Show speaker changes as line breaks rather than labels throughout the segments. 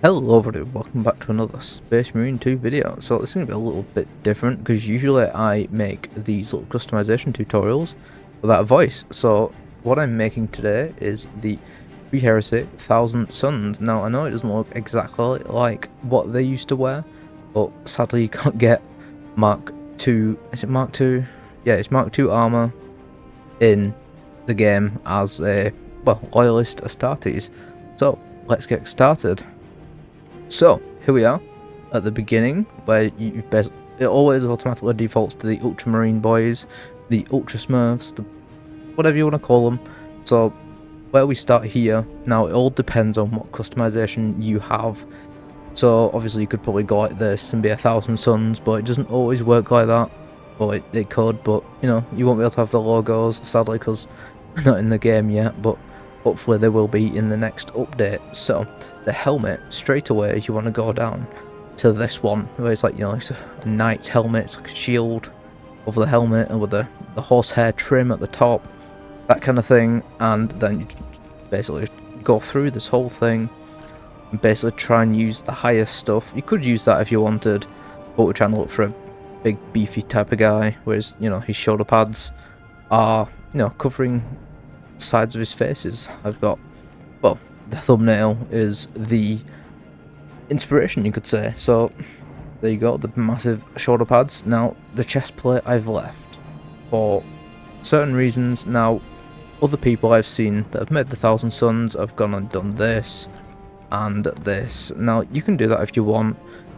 Hello everybody, welcome back to another Space Marine 2 video. So this is going to be a little bit different because usually I make these little customization tutorials without a voice. So what I'm making today is the Pre-Heresy Thousand Sons. Now I know it doesn't look exactly like what they used to wear, but sadly you can't get Mark II, is it Mark II? Yeah, it's Mark II armor in the game as a, well, loyalist Astartes. So let's get started. So here we are at the beginning, where it always automatically defaults to the Ultramarine boys, the Ultra Smurfs, the whatever you want to call them. So where we start here, now it all depends on what customization you have. So obviously you could probably go like this and be 1,000 Sons, but it doesn't always work like that. Well, it could, but you know, you won't be able to have the logos, sadly, because they're not in the game yet, but hopefully they will be in the next update. So the helmet, straight away you want to go down to this one, where it's like, you know, it's a knight's helmet, it's like a shield over the helmet, and with the horsehair trim at the top, that kind of thing. And then you basically go through this whole thing and basically try and use the highest stuff. You could use that if you wanted, but we're trying to look for a big beefy type of guy, whereas, you know, his shoulder pads are, you know, covering sides of his faces. I've got, well, the thumbnail is the inspiration, you could say. So there you go, the massive shoulder pads. Now the chest plate I've left for certain reasons. Now other people I've seen that have made the 1,000 Sons have gone and done this and this. Now you can do that if you want,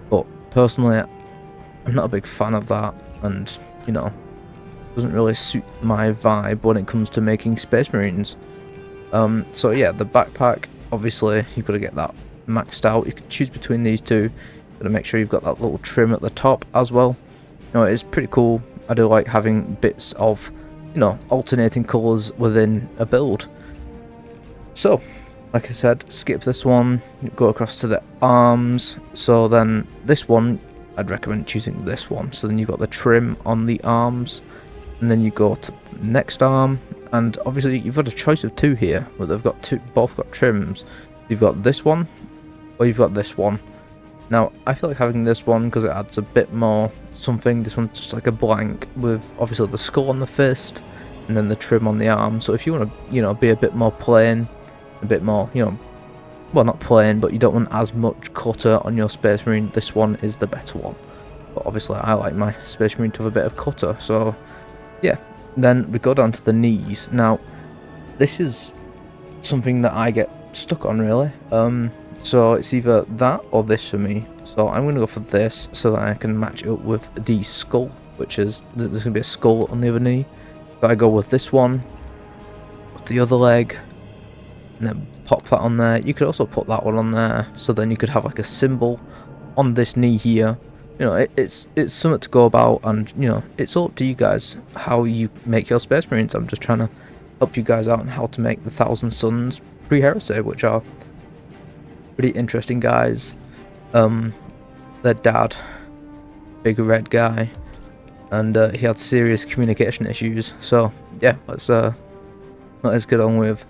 but personally I'm not a big fan of that, and you know, doesn't really suit my vibe when it comes to making Space Marines. So yeah, the backpack, obviously you've got to get that maxed out. You can choose between these two. Got to make sure you've got that little trim at the top as well. You know, it's pretty cool. I do like having bits of, you know, alternating colours within a build. So like I said, skip this one, go across to the arms. So then this one, I'd recommend choosing this one. So then you've got the trim on the arms, and then you go to the next arm, and obviously you've got a choice of two here, but they've got both got trims. You've got this one, or you've got this one. Now I feel like having this one because it adds a bit more something. This one's just like a blank with obviously the skull on the fist, and then the trim on the arm. So if you want to, you know, be a bit more plain, a bit more, you know, well, not plain, but you don't want as much clutter on your Space Marine, this one is the better one. But obviously I like my Space Marine to have a bit of clutter, so yeah. Then we go down to the knees. Now this is something that I get stuck on, really. So it's either that or this for me. So I'm going to go for this so that I can match it up with the skull, which is, there's going to be a skull on the other knee. So I go with this one, with the other leg, and then pop that on there. You could also put that one on there, so then you could have like a symbol on this knee here. You know, it's something to go about, and you know, it's all up to you guys how you make your Space Marines. I'm just trying to help you guys out on how to make the 1,000 Sons Pre-Heresy, which are pretty interesting guys. Their dad, big red guy, and he had serious communication issues. So yeah, let's get on with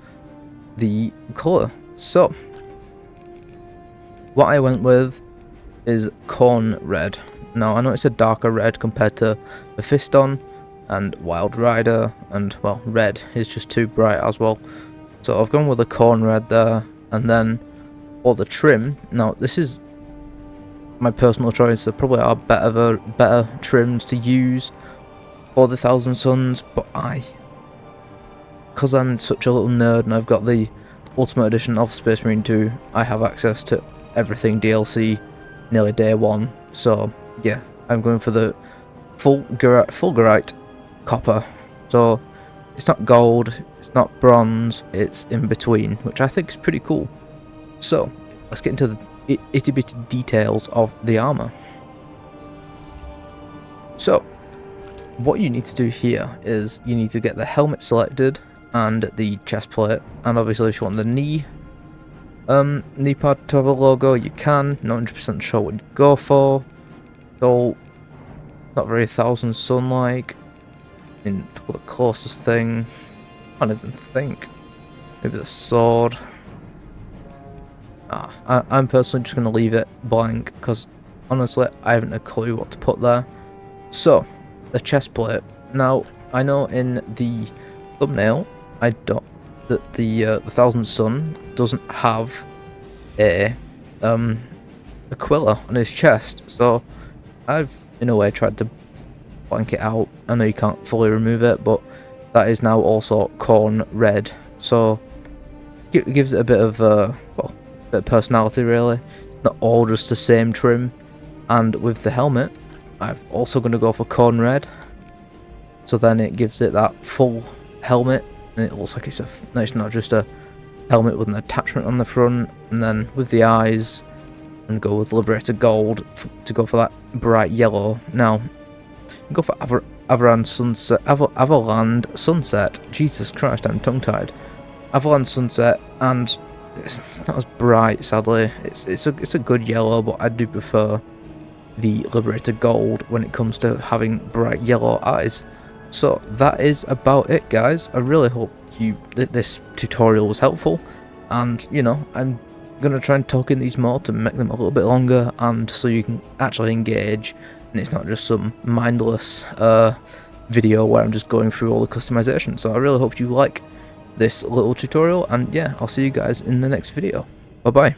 the colour. So what I went with is corn red. Now I know it's a darker red compared to Mephiston and Wild Rider, and well, red is just too bright as well. So I've gone with a corn red there, and then for the trim, now this is my personal choice. There probably are better trims to use for the 1,000 Sons, but because I'm such a little nerd and I've got the Ultimate Edition of Space Marine 2, I have access to everything DLC nearly day one. So yeah, I'm going for the fulgurite copper. So it's not gold, it's not bronze, it's in between, which I think is pretty cool. So let's get into the itty bitty details of the armor. So what you need to do here is you need to get the helmet selected and the chest plate, and obviously if you want the knee pad to have a logo, you can. Not 100% sure what you go for. So not very 1,000 Son like. I mean, the closest thing, I can't even think. Maybe the sword. I'm personally just going to leave it blank because honestly I haven't a clue what to put there. So, the chest plate. Now, I know in the thumbnail that the Thousand Son doesn't have a quilla on his chest, so I've in a way tried to blank it out. I know you can't fully remove it, but that is now also corn red, so it gives it a bit of well, a bit of personality really. Not all just the same trim. And with the helmet, I'm also going to go for corn red, so then it gives it that full helmet, and it looks like it's not just a helmet with an attachment on the front. And then with the eyes, and go with Liberated Gold to go for that bright yellow. Now, go for Avaland Sunset. Jesus Christ, I'm tongue-tied. Avaland Sunset, and it's not as bright, sadly. It's a good yellow, but I do prefer the Liberated Gold when it comes to having bright yellow eyes. So that is about it, guys. I really hope this tutorial was helpful, and you know, I'm gonna try and talk in these more to make them a little bit longer, and so you can actually engage and it's not just some mindless video where I'm just going through all the customization. So I really hope you like this little tutorial, and yeah, I'll see you guys in the next video. Bye bye.